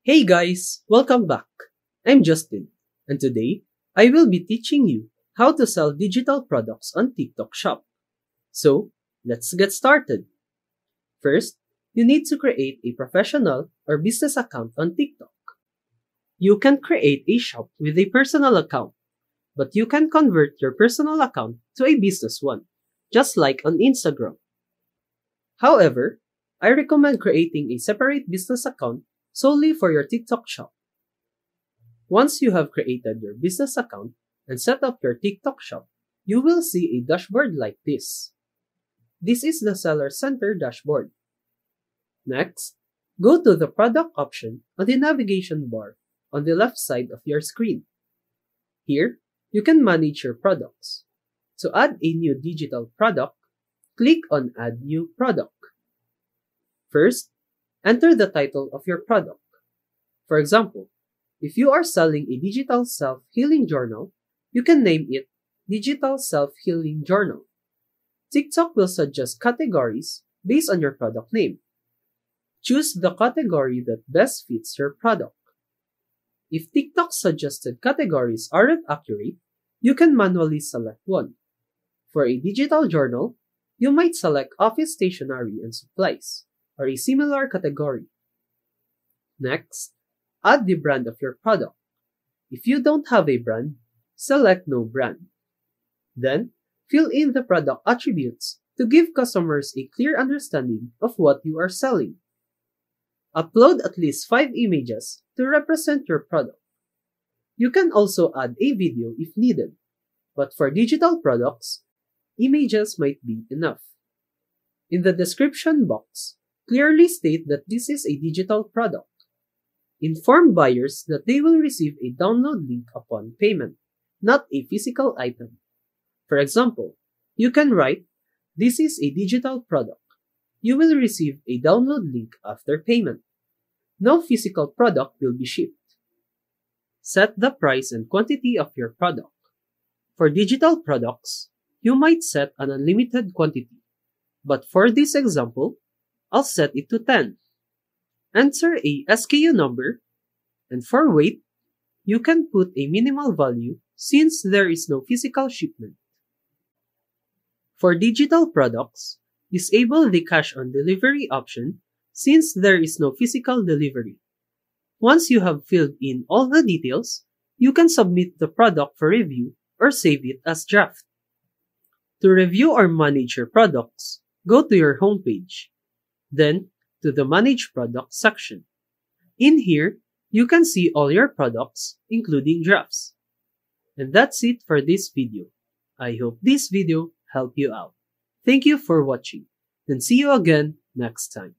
Hey guys, welcome back. I'm Justin, and today I will be teaching you how to sell digital products on TikTok Shop. So, let's get started. First, you need to create a professional or business account on TikTok. You can create a shop with a personal account, but you can convert your personal account to a business one, just like on Instagram. However, I recommend creating a separate business account solely for your TikTok shop. Once you have created your business account and set up your TikTok shop, you will see a dashboard like this. This is the Seller Center dashboard. Next, go to the product option on the navigation bar on the left side of your screen. Here, you can manage your products. To add a new digital product, click on Add New Product. First, enter the title of your product. For example, if you are selling a digital self-healing journal, you can name it Digital Self-Healing Journal. TikTok will suggest categories based on your product name. Choose the category that best fits your product. If TikTok's suggested categories aren't accurate, you can manually select one. For a digital journal, you might select office stationery and supplies, or a similar category. Next, add the brand of your product. If you don't have a brand, select No Brand. Then, fill in the product attributes to give customers a clear understanding of what you are selling. Upload at least 5 images to represent your product. You can also add a video if needed, but for digital products, images might be enough. In the description box, clearly state that this is a digital product. Inform buyers that they will receive a download link upon payment, not a physical item. For example, you can write, "This is a digital product. You will receive a download link after payment." No physical product will be shipped. Set the price and quantity of your product. For digital products, you might set an unlimited quantity, but for this example, I'll set it to 10. Enter a SKU number, and for weight, you can put a minimal value since there is no physical shipment. For digital products, disable the cash on delivery option since there is no physical delivery. Once you have filled in all the details, you can submit the product for review or save it as draft. To review or manage your products, go to your homepage, then to the Manage Products section. In here, you can see all your products, including drafts. And that's it for this video. I hope this video helped you out. Thank you for watching, and see you again next time.